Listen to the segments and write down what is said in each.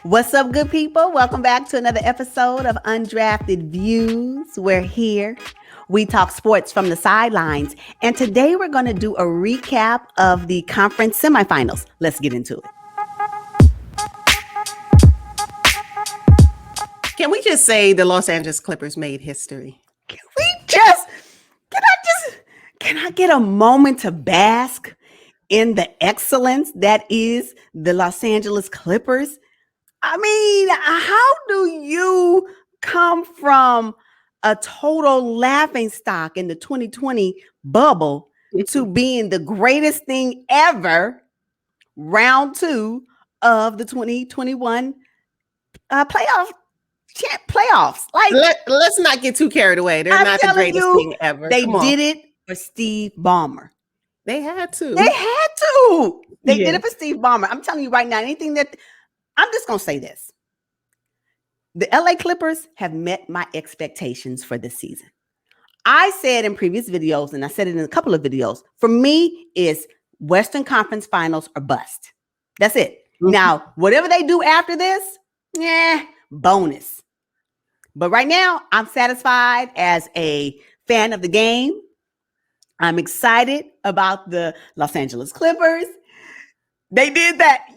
What's up, good people? Welcome back to another episode of Undrafted Views. We're here. We talk sports from the sidelines. And today we're going to do a recap of the conference semifinals. Let's get into it. Can we just say the Los Angeles Clippers made history? Can I get a moment to bask in the excellence that is the Los Angeles Clippers? I mean, how do you come from a total laughingstock in the 2020 bubble to being the greatest thing ever, round two of the 2021 playoffs? Like, let's not get too carried away. They're not the greatest thing ever. They did it for Steve Ballmer. They had to. They did it for Steve Ballmer. I'm telling you right now, I'm just going to say this. The L.A Clippers have met my expectations for this season. I said in previous videos, and I said it in a couple of videos, for me, it's Western Conference Finals or bust. That's it. Mm-hmm. Now, whatever they do after this, bonus. But right now, I'm satisfied as a fan of the game. I'm excited about the Los Angeles Clippers. They did that.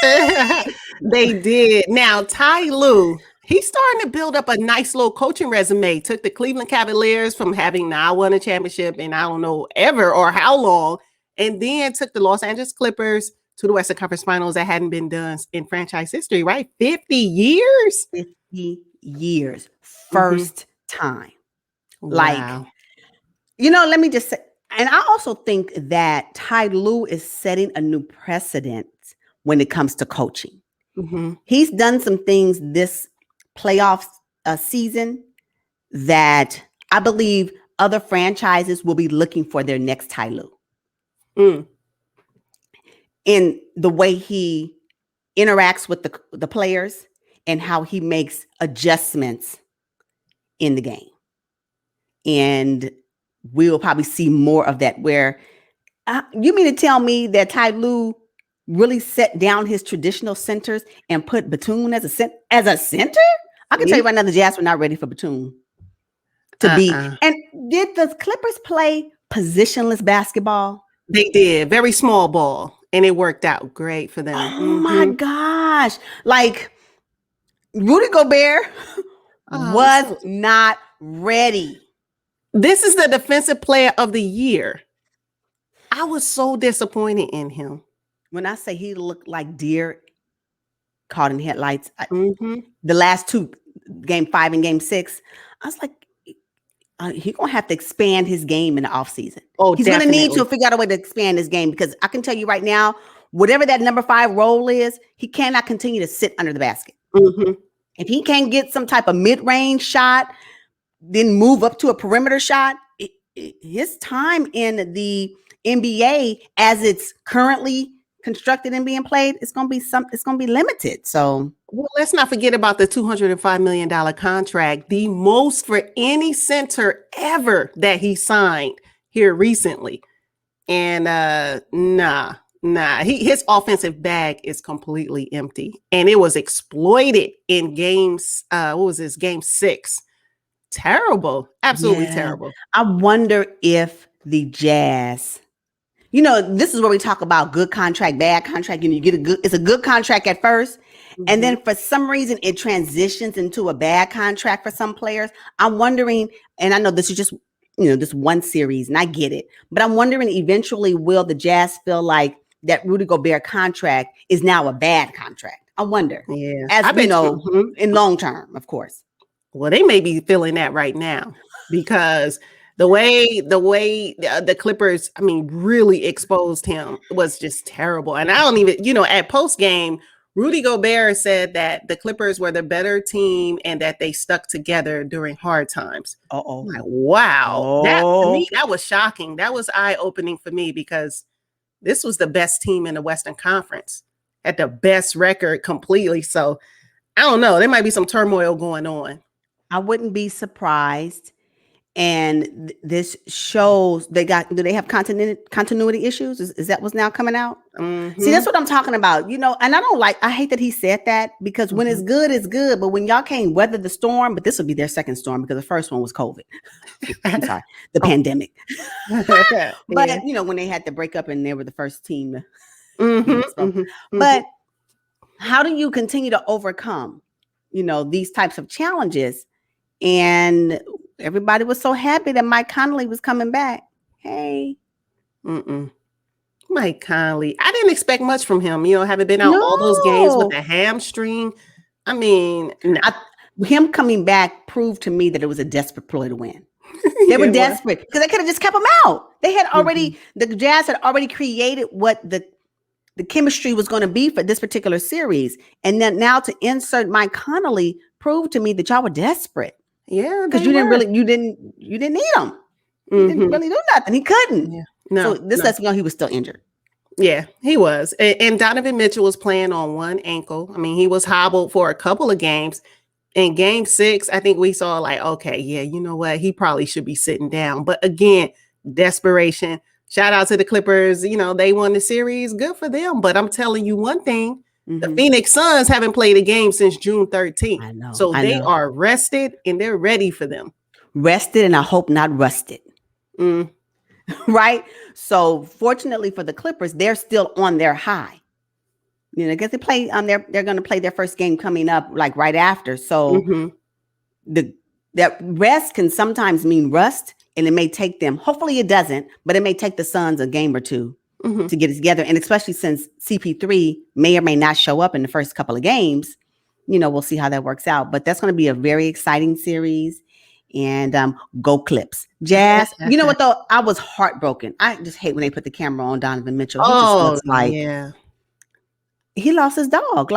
Yay! They did. Now, Ty Lue, he's starting to build up a nice little coaching resume. Took the Cleveland Cavaliers from having not won a championship in I don't know ever or how long, and then took the Los Angeles Clippers to the Western Conference Finals that hadn't been done in franchise history, right? 50 years? 50 years. First time. Wow. Let me just say, and I also think that Ty Lue is setting a new precedent when it comes to coaching. Mm-hmm. He's done some things this playoff season that I believe other franchises will be looking for their next Ty Lue. In the way he interacts with the players and how he makes adjustments in the game. And we'll probably see more of that where you mean to tell me that Ty Lue really set down his traditional centers and put Batum as a center? I can tell you right now, the Jazz were not ready for Batum to be. And did the Clippers play positionless basketball? They did. Very small ball. And it worked out great for them. Oh my gosh. Like Rudy Gobert was not ready. This is the defensive player of the year. I was so disappointed in him. When I say he looked like deer caught in headlights, the last two, game 5 and game 6, I was like, he's going to have to expand his game in the offseason. He's going to need to figure out a way to expand his game because I can tell you right now, whatever that number 5 role is, he cannot continue to sit under the basket. Mm-hmm. If he can't get some type of mid-range shot, then move up to a perimeter shot, his time in the NBA as it's currently constructed and being played, it's going to be limited. So, well, let's not forget about the $205 million contract, the most for any center ever that he signed here recently. And his offensive bag is completely empty, and it was exploited in games. Game 6? Terrible, absolutely terrible. I wonder if the Jazz. This is where we talk about good contract, bad contract. You get it's a good contract at first. And then for some reason it transitions into a bad contract for some players. I'm wondering, and I know this is just, this one series and I get it, but I'm wondering eventually will the Jazz feel like that Rudy Gobert contract is now a bad contract? I wonder. Yeah. As we know, in long term, of course. Well, they may be feeling that right now because the way the Clippers, really exposed him was just terrible. And I don't even, at post game, Rudy Gobert said that the Clippers were the better team and that they stuck together during hard times. Like, wow. That was shocking. That was eye-opening for me because this was the best team in the Western Conference at the best record completely. So I don't know. There might be some turmoil going on. I wouldn't be surprised And this shows do they have continuity issues? Is that what's now coming out? See, that's what I'm talking about, and I hate that he said that, because when it's good, but when y'all can't weather the storm, but this will be their second storm because the first one was COVID. I'm sorry, the pandemic. But when they had to break up and they were the first team. But how do you continue to overcome, these types of challenges? And everybody was so happy that Mike Conley was coming back. Hey. Mike Conley. I didn't expect much from him. Having been out all those games with a hamstring. I mean, no. Him coming back proved to me that it was a desperate ploy to win. They were desperate because they could have just kept him out. They had already, the Jazz had already created what the chemistry was going to be for this particular series. And then now to insert Mike Conley proved to me that y'all were desperate. Yeah, because you didn't need him. You didn't really do nothing. He couldn't. Yeah. No, so this lets me know he was still injured. Yeah, he was. And Donovan Mitchell was playing on one ankle. I mean, he was hobbled for a couple of games. In game 6, I think we saw okay, yeah, you know what? He probably should be sitting down. But again, desperation. Shout out to the Clippers. They won the series. Good for them. But I'm telling you one thing. The Phoenix Suns haven't played a game since June 13th. I know. So they are rested and they're ready for them. Rested, and I hope not rusted. Right? So fortunately for the Clippers, they're still on their high. I guess they play they're going to play their first game coming up right after. So that rest can sometimes mean rust, and it may take them, hopefully it doesn't, but it may take the Suns a game or two to get it together. And especially since CP3 may or may not show up in the first couple of games, we'll see how that works out. But that's going to be a very exciting series. And go Clips. Jazz. You know what, though? I was heartbroken. I just hate when they put the camera on Donovan Mitchell. He just looks like he lost his dog.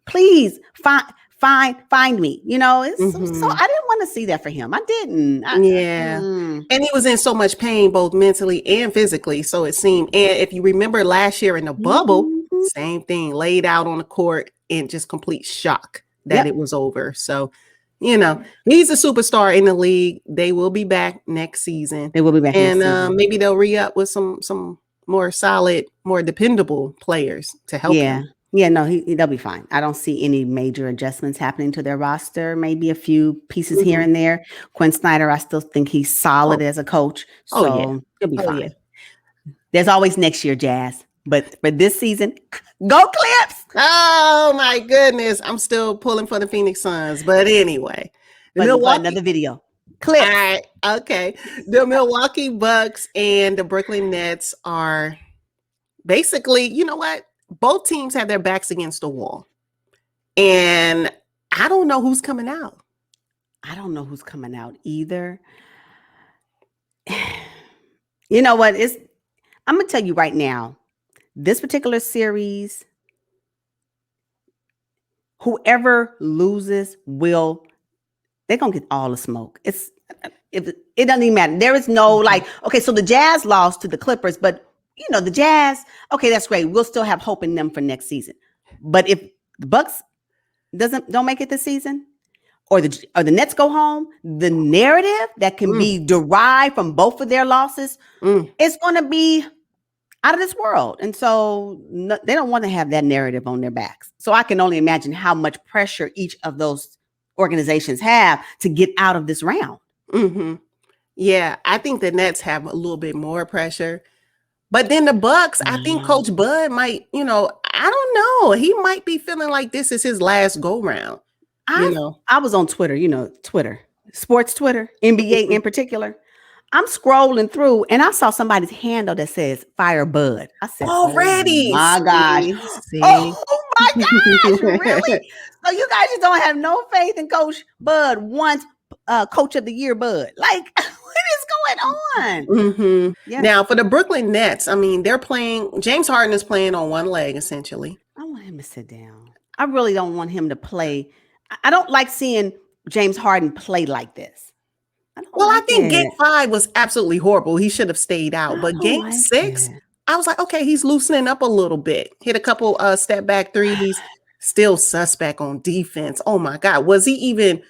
Please find me. So I didn't want to see that for him. I didn't. And he was in so much pain, both mentally and physically. So it seemed. And if you remember last year in the bubble, same thing, laid out on the court in just complete shock that it was over. So, he's a superstar in the league. They will be back next season. They will be back and maybe they'll re-up with some more solid, more dependable players to help him. Yeah, no, they'll be fine. I don't see any major adjustments happening to their roster. Maybe a few pieces here and there. Quinn Snyder, I still think he's solid as a coach. So he'll be fine. Yeah. There's always next year, Jazz. But for this season, go Clips! Oh my goodness. I'm still pulling for the Phoenix Suns. But anyway. Another video. Clips. All right. Okay. The Milwaukee Bucks and the Brooklyn Nets are basically, you know what? Both teams have their backs against the wall. And I don't know who's coming out. I don't know who's coming out either. You know what? I'm going to tell you right now, this particular series, whoever loses they're going to get all the smoke. It doesn't even matter. There is no okay, so the Jazz lost to the Clippers, but the Jazz, okay, that's great. We'll still have hope in them for next season. But if the Bucks don't make it this season, or the Nets go home, the narrative that can be derived from both of their losses is going to be out of this world. And so they don't want to have that narrative on their backs. So I can only imagine how much pressure each of those organizations have to get out of this round. Yeah, I think the Nets have a little bit more pressure. But then the Bucks, I think Coach Bud might, I don't know. He might be feeling like this is his last go round. I was on Twitter, Twitter, sports Twitter, NBA in particular. I'm scrolling through and I saw somebody's handle that says Fire Bud. I said, already? Oh my gosh. See? Oh my gosh. Really? So you guys just don't have no faith in Coach Bud once Coach of the Year Bud. What is going on? Yeah. Now for the Brooklyn Nets, I mean, James Harden is playing on one leg essentially. I want him to sit down. I really don't want him to play. I don't like seeing James Harden play like this. I think game 5 was absolutely horrible. He should have stayed out. But game 6, I was like, okay, he's loosening up a little bit. Hit a couple step back threes. Still suspect on defense. Oh my God. Was he even?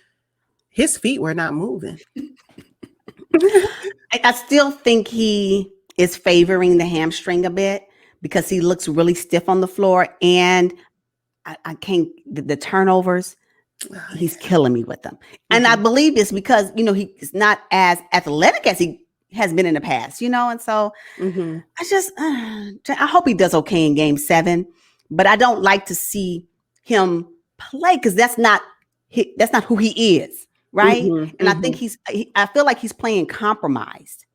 His feet were not moving. I still think he is favoring the hamstring a bit because he looks really stiff on the floor, and I can't the turnovers. He's killing me with them, and I believe this because he's not as athletic as he has been in the past, and so I hope he does okay in Game 7, but I don't like to see him play because that's not who he is, right? And I think I feel like he's playing compromised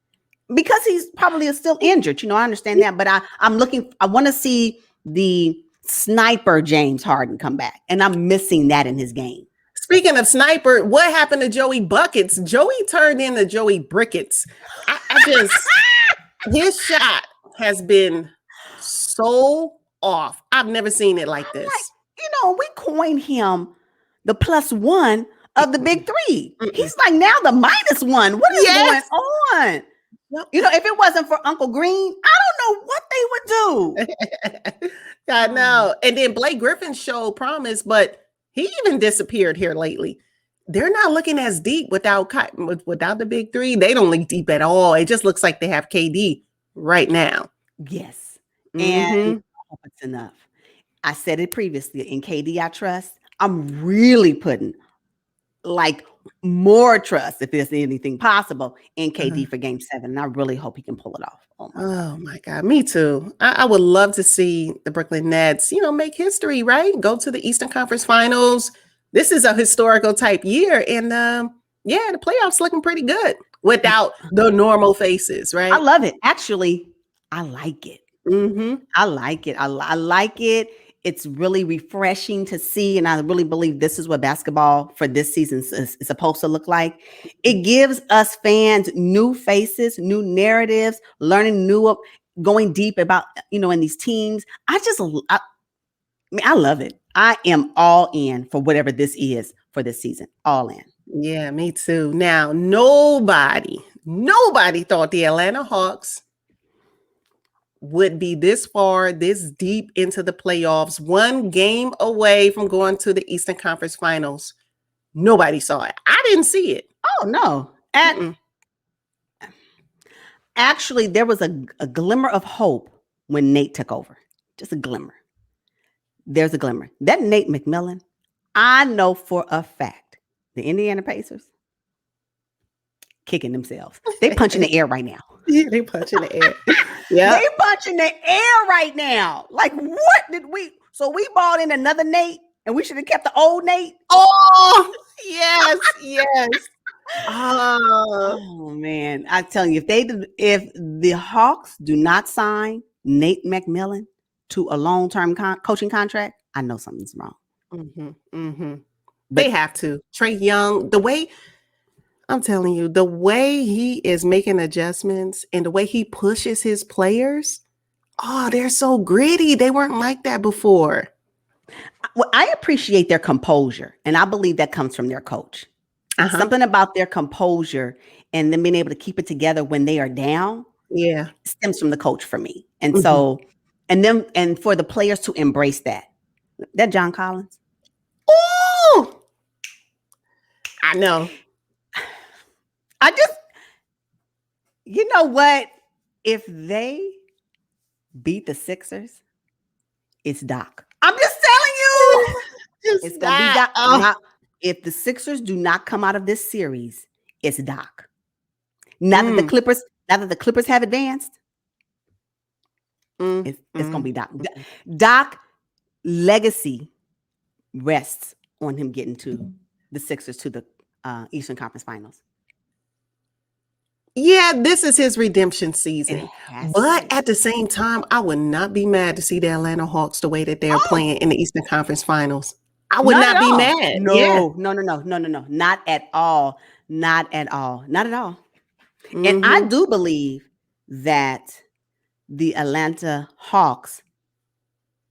because he's probably still injured. I understand that, but I want to see the sniper James Harden come back, and I'm missing that in his game. Speaking of sniper, what happened to Joey Buckets? Joey turned into Joey Brickets. His shot has been so off. I've never seen it like this. We coined him the +1 of the big three. He's like now the -1. What is going on? If it wasn't for Uncle Green, I don't know what they would do. I know. And then Blake Griffin showed promise, but he even disappeared here lately. They're not looking as deep without the big three. They don't look deep at all. It just looks like they have KD right now. Yes. And I hope it's enough. I said it previously. In KD, I trust. I'm really putting more trust, if there's anything possible, in KD for Game 7. And I really hope he can pull it off. Oh my God, me too. I would love to see the Brooklyn Nets, make history, right? Go to the Eastern Conference Finals. This is a historical type year. And the playoffs looking pretty good without the normal faces, right? I love it. Actually, I like it. I like it. I like it. It's really refreshing to see. And I really believe this is what basketball for this season is supposed to look like. It gives us fans new faces, new narratives, learning going deep about, in these teams. I love it. I am all in for whatever this is for this season. All in. Yeah, me too. Now, nobody thought the Atlanta Hawks would be this far, this deep into the playoffs, one game away from going to the Eastern Conference Finals. Nobody saw it. I didn't see it. Oh, no. And actually, there was a glimmer of hope when Nate took over. Just a glimmer. There's a glimmer. That Nate McMillan, I know for a fact, the Indiana Pacers, kicking themselves. They punch in the air right now. Yeah, they punch in the air. Yeah, they punch in the air right now. Like, what did we? So we bought in another Nate, and we should have kept the old Nate. Oh, yes, yes. Oh man, I'm telling you, if the Hawks do not sign Nate McMillan to a long-term coaching contract, I know something's wrong. They have to. Trae Young, I'm telling you, the way he is making adjustments and the way he pushes his players, they're so gritty. They weren't like that before. Well, I appreciate their composure, and I believe that comes from their coach. Something about their composure and them being able to keep it together when they are down, stems from the coach for me. And so, and for the players to embrace that John Collins. Oh, I know. You know what? If they beat the Sixers, it's Doc. I'm just telling you. It's going to be Doc. If the Sixers do not come out of this series, it's Doc. Now that the Clippers have advanced, it's going to be Doc. Doc legacy rests on him getting to the Sixers to the Eastern Conference Finals. Yeah, this is his redemption season. But at the same time, I would not be mad to see the Atlanta Hawks the way that they're playing in the Eastern Conference Finals. I would not be mad. No. Not at all. Not at all. Not at all. And I do believe that the Atlanta Hawks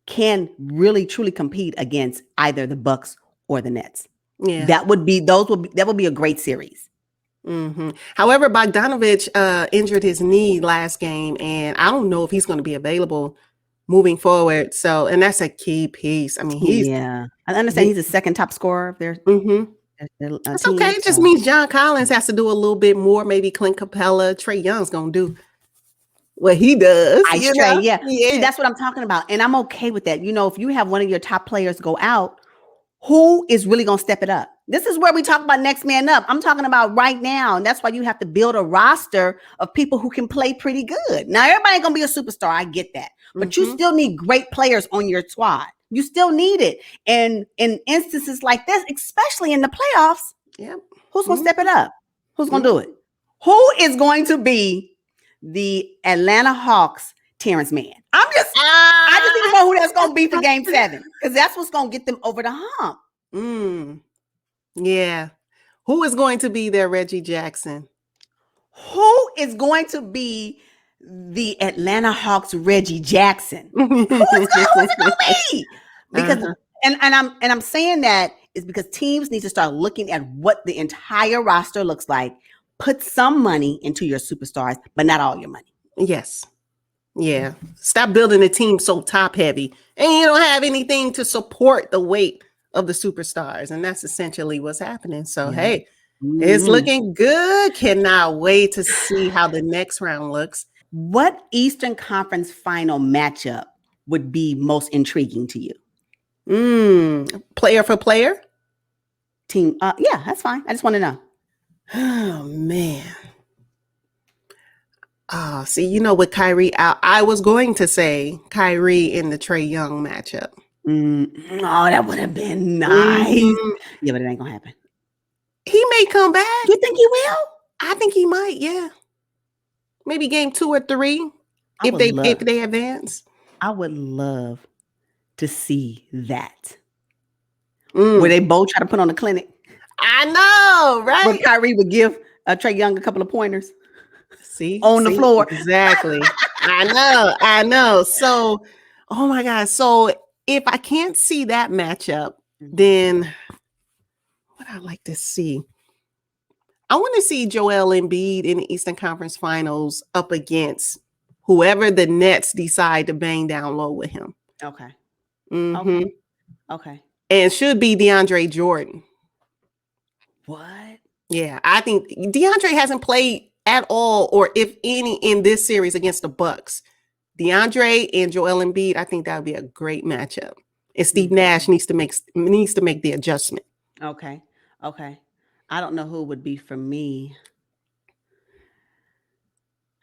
can really truly compete against either the Bucks or the Nets. Yeah. That would be a great series. However, Bogdanovich injured his knee last game, and I don't know if he's going to be available moving forward. So, and that's a key piece. I mean, I understand he's the second top scorer there. That's okay. team. It just So. means John Collins has to do a little bit more. Maybe Clint Capella, Trae Young's gonna do what he does. Ice tray, yeah. See, Yeah. that's what I'm talking about. And I'm okay with that. If you have one of your top players go out, who is really going to step it up? This is where we talk about next man up. I'm talking about right now. And that's why you have to build a roster of people who can play pretty good. Now, everybody ain't going to be a superstar. I get that. But you still need great players on your squad. You still need it. And in instances like this, especially in the playoffs, who's going to step it up? Who's going to do it? Who is going to be the Atlanta Hawks Terance Mann? I just need to know who that's going to be for Game 7, because that's what's going to get them over the hump. Yeah. Who is going to be their Reggie Jackson? Who is going to be the Atlanta Hawks Reggie Jackson? Who is it going to be? Because and I'm saying that is because teams need to start looking at what the entire roster looks like. Put some money into your superstars, but not all your money. Yes. Yeah. Stop building a team so top heavy and you don't have anything to support the weight of the superstars. And that's essentially what's happening. So, hey, it's looking good. Cannot wait to see how the next round looks. What Eastern Conference final matchup would be most intriguing to you? Player for player? Team. Yeah, that's fine. I just want to know. Oh, man. See, with Kyrie out, I was going to say Kyrie in the Trae Young matchup. Oh, that would have been nice. Yeah, but it ain't going to happen. He may come back. You think he will? I think he might, yeah. Maybe game 2 or 3 if they advance. I would love to see that. Where they both try to put on a clinic. I know, right? But Kyrie would give Trae Young a couple of pointers. On the floor. Exactly. I know. So, oh my God. So if I can't see that matchup, then what I'd like to see, I want to see Joel Embiid in the Eastern Conference Finals up against whoever the Nets decide to bang down low with him. Okay. Okay. And should be DeAndre Jordan. What? Yeah, I think DeAndre hasn't played at all, or if any, in this series against the Bucks. DeAndre and Joel Embiid, I think that would be a great matchup. And Steve Nash needs to make the adjustment. Okay. I don't know who would be for me.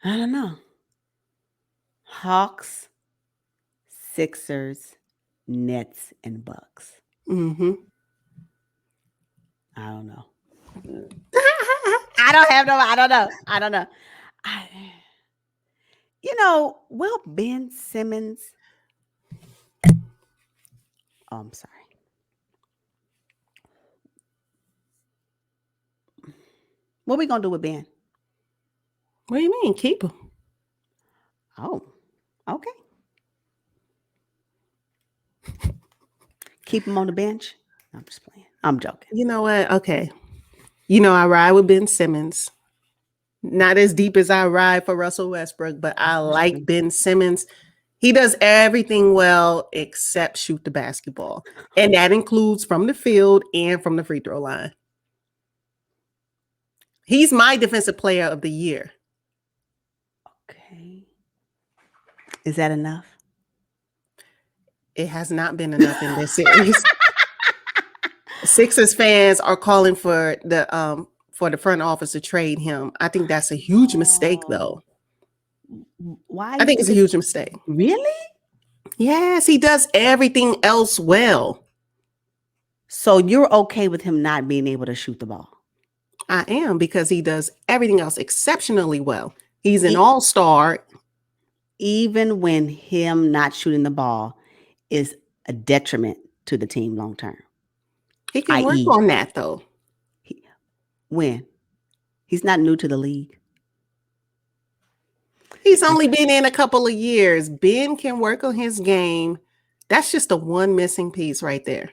I don't know. Hawks, Sixers, Nets, and Bucks. I don't know. I don't know. Will Ben Simmons? Oh, I'm sorry. What are we gonna do with Ben? What do you mean? Keep him. Oh, okay. Keep him on the bench. I'm just playing. I'm joking. You know what? Okay. I ride with Ben Simmons. Not as deep as I ride for Russell Westbrook, but I like Ben Simmons. He does everything well except shoot the basketball. And that includes from the field and from the free throw line. He's my defensive player of the year. Okay. Is that enough? It has not been enough in this series. Sixers fans are calling for the front office to trade him. I think that's a huge mistake, though. Why? I think it's a huge mistake. Really? Yes, he does everything else well. So you're okay with him not being able to shoot the ball? I am, because he does everything else exceptionally well. He's an all-star. Even when him not shooting the ball is a detriment to the team long term. He can work on that, though. When? He's not new to the league. He's only been in a couple of years. Ben can work on his game. That's just the one missing piece right there.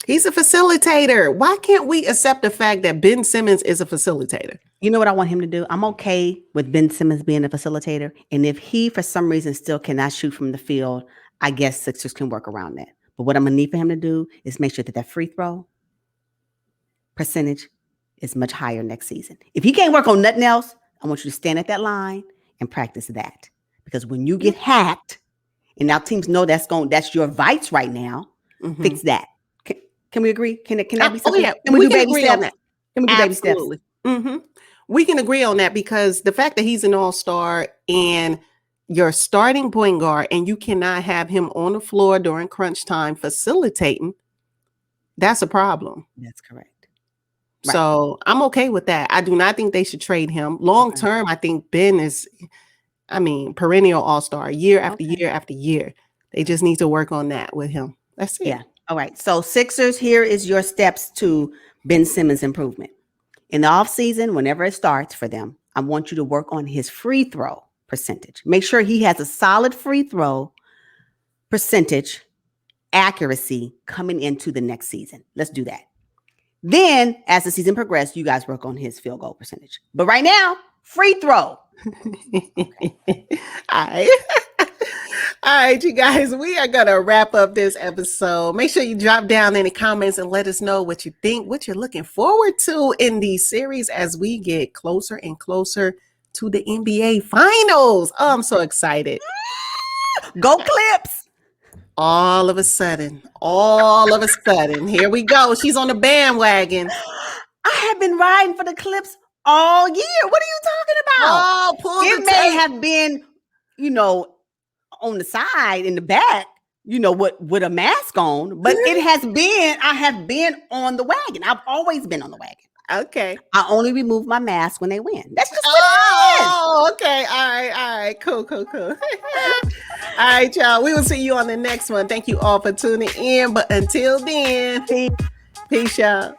He's a facilitator. Why can't we accept the fact that Ben Simmons is a facilitator? You know what I want him to do? I'm okay with Ben Simmons being a facilitator. And if he, for some reason, still cannot shoot from the field, I guess Sixers can work around that. But what I'm going to need for him to do is make sure that free throw percentage is much higher next season. If he can't work on nothing else, I want you to stand at that line and practice that. Because when you get hacked, and now teams know that's your vice right now, fix that. Can we agree? Can that be something? Oh yeah, Can we do baby agree steps? on that. Can we do baby steps? Absolutely. We can agree on that because the fact that he's an all-star and your starting point guard and you cannot have him on the floor during crunch time facilitating, that's a problem. That's correct. Right. So I'm okay with that. I do not think they should trade him. Long term, I think Ben is, perennial all-star year after year after year. They just need to work on that with him. That's it. Yeah. All right. So Sixers, here is your steps to Ben Simmons improvement. In the offseason, whenever it starts for them, I want you to work on his free throw percentage. Make sure he has a solid free throw percentage accuracy coming into the next season. Let's do that. Then, as the season progresses, you guys work on his field goal percentage. But right now, free throw. All right, you guys, we are going to wrap up this episode. Make sure you drop down in the comments and let us know what you think, what you're looking forward to in these series as we get closer and closer to the NBA Finals. Oh, I'm so excited. Go Clips. All of a sudden, here we go. She's on the bandwagon. I have been riding for the Clips all year. What are you talking about? Oh, pull it may have been, on the side, in the back, with a mask on, but it has been, I have been on the wagon. I've always been on the wagon. Okay. I only remove my mask when they win. That's just what it is. Oh, okay. All right. Cool. All right, y'all. We will see you on the next one. Thank you all for tuning in. But until then, peace, y'all.